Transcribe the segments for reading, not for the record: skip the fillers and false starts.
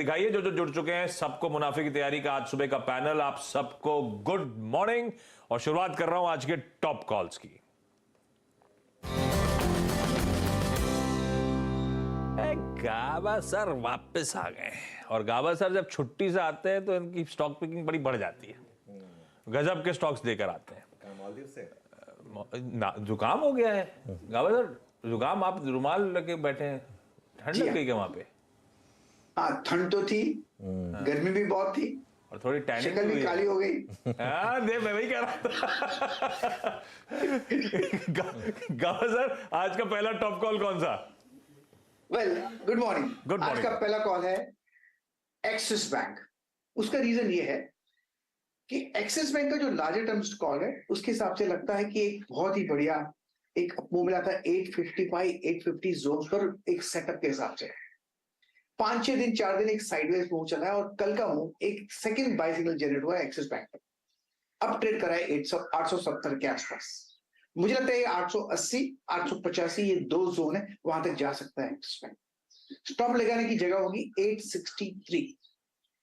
दिखाइए जो जो जुड़ चुके हैं सबको मुनाफे की तैयारी का आज सुबह का पैनल। आप सबको गुड मॉर्निंग और शुरुआत कर रहा हूं आज के टॉप कॉल्स की। गाबा सर वापस आ गए और गाबा सर जब छुट्टी से आते हैं तो इनकी स्टॉक पिकिंग बड़ी बढ़ जाती है। गजब के स्टॉक्स देकर आते हैं। मालदीव से जुकाम हो गया है गाबा सर। जुकाम, आप रुमाल लेके बैठे हैं, ठंड लग गई क्या वहां पे? हाँ, ठंड तो थी, गर्मी भी बहुत थी और थोड़ी टैनिंग शक्ल भी काली हो गई। हाँ दे, मैं वही कह रहा था। गाबा सर, आज का पहला टॉप कॉल कौन सा? Well, good morning. Good आज morning. का पहला कॉल है एक्सिस बैंक। उसका रीजन ये है कि एक्सिस बैंक का जो लार्जर टर्म्स कॉल है उसके हिसाब से लगता है कि एक बहुत ही बढ़िया एक मूव मिला था 855 850 जोन पर एक सेटअप के हिसाब से। 5-6 दिन 4 दिन एक साइडवेज मूव चला है और कल का मूव एक सेकंड बाय सिग्नल जनरेट हुआ है एक्सिस बैंक पर। अब ट्रेड करा है 870 के आसपास। मुझे लगता है ये 880 885 ये दो जोन है, वहां तक जा सकता है एक्सिस बैंक। स्टॉप लगाने की जगह होगी 863।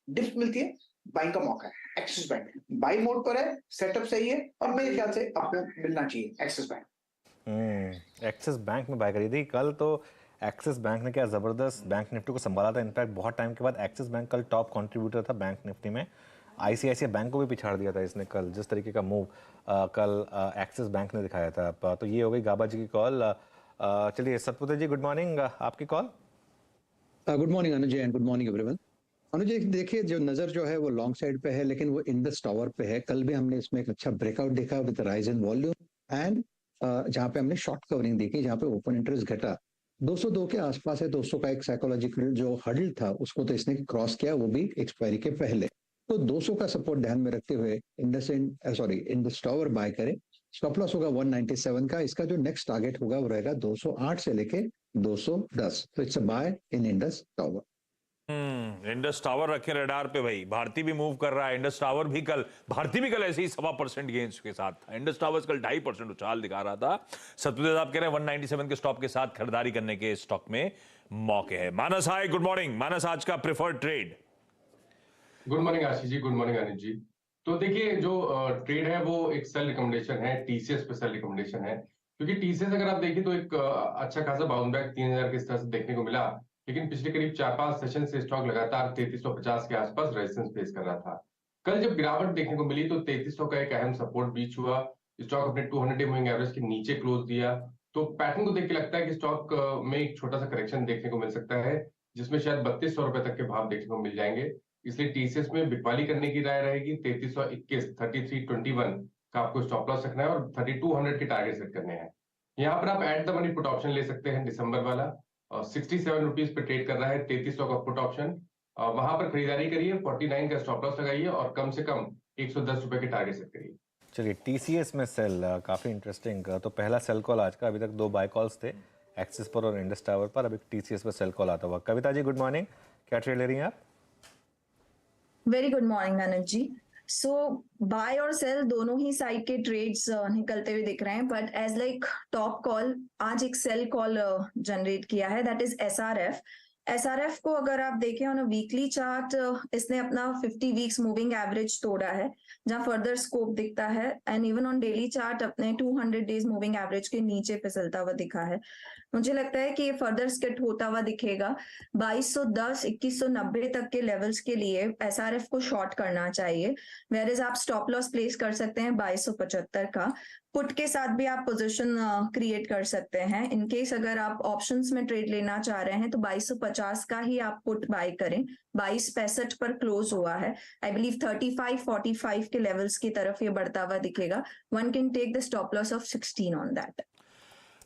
डिप मिलती है, बाइंग का मौका है। एक्सिस बैंक बाई मोड पर है, सेटअप सही है और मेरे ख्याल से आपको मिलना चाहिए एक्सिस बैंक। एक्सिस बैंक में बाय करी थी कल, तो एक्सिस बैंक ने क्या जबरदस्त बैंक निफ्टी को संभाला था। इनफैक्ट बहुत टाइम के बाद एक्सिस बैंक कल टॉप कंट्रीब्यूटर था बैंक निफ्टी में। आईसीआईसीआई बैंक को भी पिछाड़ दिया था इसने कल, जिस तरीके का मूव कल एक्सिस बैंक ने दिखाया था। तो ये हो गई गाबा जी की कॉल। चलिए सतपुत्र जी, गुड मॉर्निंग, आपकी call. Good morning Anuj and good morning everyone. Anuj ji देखिए, जो नजर जो है वो लॉन्ग साइड पे है, लेकिन वो इंडस टावर पे है। कल भी हमने इसमें एक अच्छा ब्रेकआउट देखा with rise in volume and जहां पे हमने शॉर्ट कवरिंग देखी, जहां पे ओपन इंटरेस्ट घटा 202 के आसपास है। 200 का एक साइकोलॉजिकल जो हर्डल था उसको तो इसने क्रॉस किया, वो भी एक्सपायरी के पहले। तो 200 का सपोर्ट ध्यान में रखते हुए इंडस टावर बाय करें। स्टॉप लॉस होगा 197 का। इसका जो नेक्स्ट टारगेट होगा वो रहेगा 208 से लेके 210। तो it's a buy in Indus tower. Indus tower रखे रडार पे भाई। भारती भी मूव कर रहा है, इंडस टावर भी कल, भारती भी कल ऐसे ही 1.25% गेंस के साथ था। इंडस टावर्स कल 2.5% उछाल दिखा रहा था। सतपुर साहब कह रहे हैं 197 के स्टॉप के साथ खरीदारी करने के स्टॉक में मौके है। मानस, हाय, गुड मॉर्निंग। मानस, आज का preferred trade? Good morning Ashish ji, good morning Anil जी। तो देखिए, जो ट्रेड है वो एक सेल रिकमेंडेशन है, टीसीएस पे सेल रिकमेंडेशन है। क्योंकि टीसीएस अगर आप देखिए तो एक अच्छा खासा बाउंस बैक 3000 के स्तर से देखने को मिला, लेकिन पिछले करीब 4-5 सेशन से स्टॉक लगातार 3350 के आसपास रेजिस्टेंस फेस कर रहा था। कल जब गिरावट देखने को मिली तो 3300 का एक अहम सपोर्ट बीच हुआ। स्टॉक अपने 200 डे मूविंग एवरेज के नीचे क्लोज दिया। तो पैटर्न को देख के लगता है कि स्टॉक में एक छोटा सा करेक्शन देखने को मिल सकता है, जिसमें शायद 3200 रुपए तक के भाव देखने को मिल जाएंगे। इसलिए टीसीएस में बिकवाली करने की राय रहेगी। 3321 3321 का आपको स्टॉप लॉस रखना है और 3200 के टारगेट सेट करने हैं। यहाँ पर आप at the money put option ले सकते हैं, दिसंबर वाला। 67 रुपीज पे ट्रेड कर रहा है 3300 का पुट ऑप्शन। वहां पर खरीदारी करिए, 49 का स्टॉप लॉस लगाइए और कम से कम 110 रुपए के टारगेट सेट करिए। चलिए, टीसीएस में सेल, काफी इंटरेस्टिंग। तो पहला सेल कॉल आज का, अभी तक 2 बाय कॉल्स थे, एक्सिस पर और इंडस टावर पर। अभी टीसीएस पर सेल कॉल आता हुआ। कविता जी, गुड मॉर्निंग, क्या ट्रेड ले रही हैं आप? वेरी गुड मॉर्निंग अनुज जी। सो बाय और सेल दोनों ही साइड के ट्रेड्स निकलते हुए दिख रहे हैं, but as like top call आज एक सेल कॉल जनरेट किया है, दैट इज एसआरएफ। एसआरएफ को अगर आप देखें ऑन अ वीकली चार्ट, इसने अपना 50 वीक्स मूविंग एवरेज तोड़ा है, जहां फर्दर स्कोप दिखता है। And even on daily chart अपने 200 डेज मूविंग एवरेज के नीचे फिसलता हुआ दिखा है। मुझे लगता है कि ये फर्दर स्किट होता हुआ दिखेगा। 2210 2190 तक के लेवल्स के लिए एसआरएफ को शॉर्ट करना चाहिए। वेयर इज आप स्टॉप लॉस प्लेस कर सकते हैं 2275 का। पुट के साथ भी आप पोजीशन क्रिएट कर सकते हैं। इन केस अगर आप ऑप्शंस में ट्रेड लेना चाह रहे हैं तो 2250 का ही आप पुट बाय करें। 2265 पर क्लोज हुआ है। आई बिलीव 3545 के लेवल्स की तरफ ये बढ़ता हुआ दिखेगा। One can take the stop loss of 16 on that.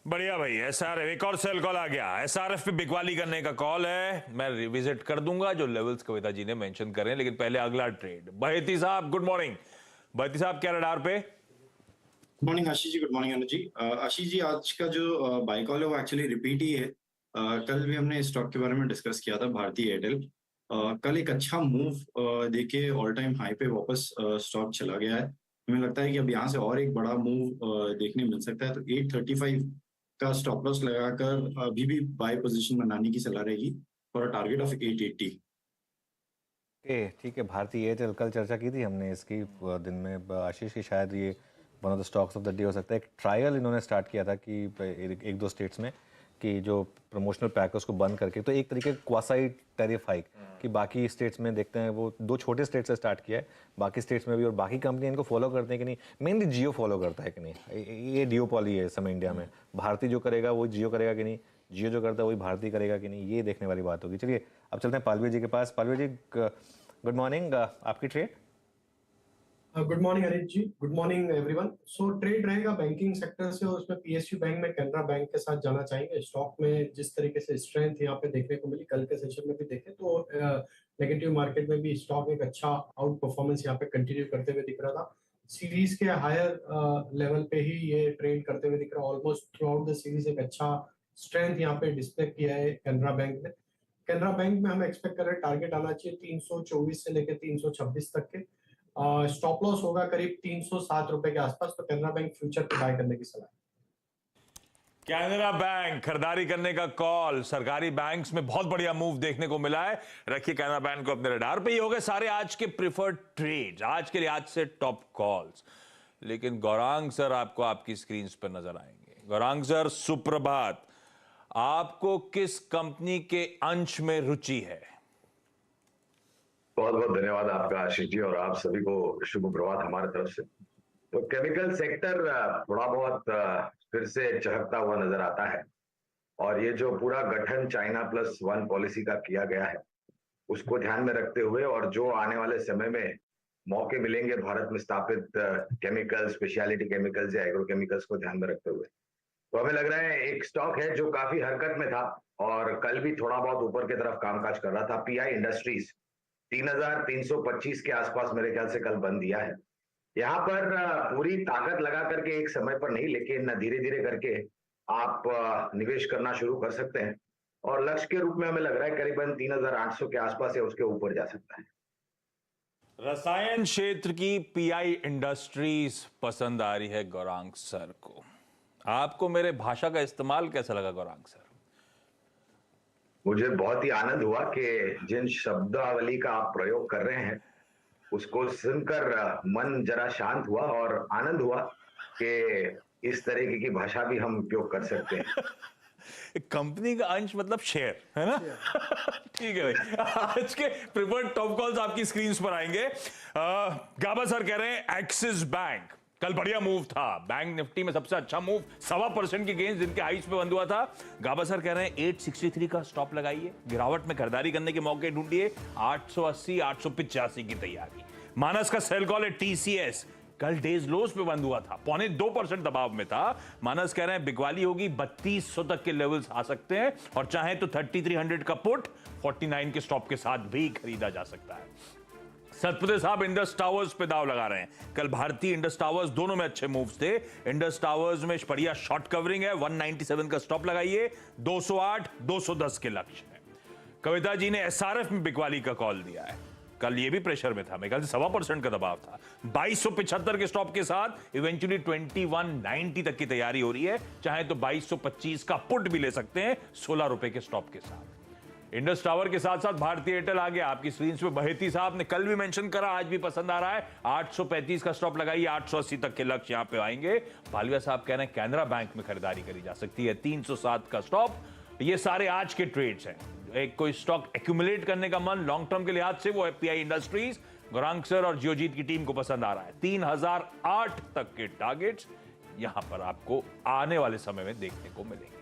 बढ़िया भाई। एसआरएफ, एक और सेल कॉल आ गया। एसआरएफ पे बिकवाली करने का कॉल है। मैं रिविजिट कर दूंगा जो लेवल्स कविता जी ने मेंशन करें, लेकिन पहले अगला ट्रेड। बहेती साहब, गुड मॉर्निंग। बहेती साहब, क्या रडार पे? Good morning Ashish ji, good morning अनुज जी। आशीष जी, आज का जो बाय कॉल है वो एक्चुअली रिपीट ही है। कल भी हमने स्टॉक के बारे में डिस्कस किया था, भारती एयरटेल। कल एक अच्छा मूव देके ऑल टाइम हाई पे वापस स्टॉक चला गया है। हमें लगता है कि अब यहाँ से और एक बड़ा मूव देखने मिल सकता है। तो 835 का स्टॉप लॉस लगाकर अभी भी बाय पोजीशन बनाने की सलाह रहेगी फॉर अ टारगेट ऑफ 880। ठीक है। भारतीय एयरटेल, कल चर्चा की थी हमने इसकी दिन में, आशीष की शायद ये one of the stocks of the day हो सकता है। एक ट्रायल इन्होंने स्टार्ट किया था कि एक दो स्टेट्स में कि जो प्रमोशनल पैक है उसको बंद करके, तो एक तरीके क्वासाई टैरिफ हाइक कि बाकी स्टेट्स में देखते हैं, वो 2 छोटे स्टेट से स्टार्ट किया है, बाकी स्टेट्स में भी, और बाकी कंपनी इनको फॉलो करते हैं कि नहीं। मेनली जियो फॉलो करता है कि नहीं, ये डियोपॉली है इस समय इंडिया में। भारती जो करेगा वो जियो करेगा कि नहीं, जियो जो करता है वही भारती करेगा कि नहीं, ये देखने वाली बात होगी। चलिए अब चलते हैं पालवीर जी के पास। पालवीर जी गुड मॉर्निंग, आपकी trade. Good morning Anil ji, good morning everyone. So trade रहेगा बैंकिंग सेक्टर से, और उसमें पीएसयू बैंक में कैनरा बैंक के साथ जाना चाहेंगे। स्टॉक में जिस तरीके से स्ट्रेंथ यहाँ पे देखने को मिली, कल के सेशन में भी देखे तो नेगेटिव मार्केट में भी स्टॉक एक अच्छा आउट परफॉर्मेंस यहाँ पे कंटिन्यू करते हुए दिख रहा था। सीरीज के हायर लेवल पे ही ये ट्रेड करते हुए दिख रहा है। Almost through out the series एक अच्छा स्ट्रेंथ यहाँ पे डिस्प्ले किया है कैनरा बैंक ने। कैनरा बैंक में हम एक्सपेक्ट कर रहे हैं टारगेट आना चाहिए 324 से लेकर 326 तक के। स्टॉप लॉस होगा करीब 307 रुपए के आसपास। तो कैनरा बैंक फ्यूचर पे बाय करने की सलाह है। कैनरा बैंक खरीदारी करने का कॉल। सरकारी बैंक्स में बहुत बढ़िया मूव देखने को मिला है। रखिए कैनरा बैंक को अपने रडार पे। ही हो गए सारे आज के प्रिफर्ड ट्रेड्स, आज के लिए आज से टॉप कॉल्स। लेकिन गौरांग सर आपको आपकी स्क्रीन पर नजर आएंगे। गौरांग सर सुप्रभात, आपको किस कंपनी के अंश में रुचि है? बहुत बहुत धन्यवाद आपका आशीष जी, और आप सभी को शुभ प्रभात हमारे तरफ से। तो केमिकल सेक्टर थोड़ा बहुत फिर से चहकता हुआ नजर आता है, और ये जो पूरा गठन चाइना +1 पॉलिसी का किया गया है उसको ध्यान में रखते हुए, और जो आने वाले समय में मौके मिलेंगे भारत में स्थापित केमिकल, स्पेशलिटी केमिकल्स या एग्रो केमिकल्स को ध्यान में रखते हुए, तो हमें लग रहा है एक स्टॉक है जो काफी हरकत में था और कल भी थोड़ा बहुत ऊपर की तरफ कामकाज कर रहा था। पीआई इंडस्ट्रीज 3325 के आसपास मेरे ख्याल से कल बंद दिया है। यहाँ पर पूरी ताकत लगा करके एक समय पर नहीं, लेकिन धीरे धीरे करके आप निवेश करना शुरू कर सकते हैं, और लक्ष्य के रूप में हमें लग रहा है करीबन 3800 के आसपास या उसके ऊपर जा सकता है। रसायन क्षेत्र की पीआई इंडस्ट्रीज पसंद आ रही है गौरांग सर को। आपको मेरे भाषा का इस्तेमाल कैसा लगा गौरांग सर? मुझे बहुत ही आनंद हुआ कि जिन शब्दावली का आप प्रयोग कर रहे हैं उसको सुनकर मन जरा शांत हुआ, और आनंद हुआ कि इस तरीके की भाषा भी हम उपयोग कर सकते हैं। कंपनी का अंश मतलब शेयर, है ना? ठीक है भाई। आज के प्रिफर्ड टॉप कॉल्स आपकी स्क्रीन पर आएंगे। गाबा सर कह रहे हैं एक्सिस बैंक कल बढ़िया मूव था। बैंक निफ्टी में सबसे अच्छा मूव, 1.25% की गेंस जिनके हाइट्स पे बंद हुआ था। गाबा सर कह रहे हैं 863 का स्टॉप लगाइए, गिरावट में खरीदारी करने के मौके ढूंढिए। 880 885 की तैयारी। मानस का सेल कॉल है टीसीएस, कल डेज लोस पे बंद हुआ था, 0.2% दबाव में था। मानस कह रहे हैं बिकवाली होगी, 3200 तक के लेवल्स आ सकते हैं, और चाहे तो 3300 का पुट 49 के स्टॉप के साथ भी खरीदा जा सकता है। सतपुते साहब इंडस टावर्स पे दाव लगा रहे हैं। कल भारतीय इंडस टावर्स दोनों में अच्छे मूव्स थे। इंडस टावर्स में बढ़िया शॉर्ट कवरिंग है, 197 का स्टॉप लगाइए, 208 210 के लक्ष्य है। कविता जी ने एसआरएफ में बिकवाली का कॉल दिया है। कल ये भी प्रेशर में था, मेरे ख्याल से 1.25% का दबाव था। 2275 के स्टॉप के साथ इवेंचुअली 2190 तक की तैयारी हो रही है। चाहे तो 2225 का पुट भी ले सकते हैं 16 रुपए के स्टॉप के साथ। इंडस टावर के साथ साथ भारतीय एयरटेल आ गया आपकी स्क्रीन पे। बहेती साहब ने कल भी मेंशन करा, आज भी पसंद आ रहा है। 835 का स्टॉप लगाइए, 880 तक के लक्ष्य यहां पे आएंगे। पालिया साहब कह रहे हैं कैनरा बैंक में खरीदारी करी जा सकती है, 307 का स्टॉप। ये सारे आज के ट्रेड्स हैं। एक कोई स्टॉक एक्यूमुलेट करने का मन लॉन्ग टर्म के लिहाज से, वो है पीआई इंडस्ट्रीज। गौरांग सर और जियोजीत की टीम को पसंद आ रहा है। 3008 तक के टारगेट्स यहां पर आपको आने वाले समय में देखने को मिलेंगे।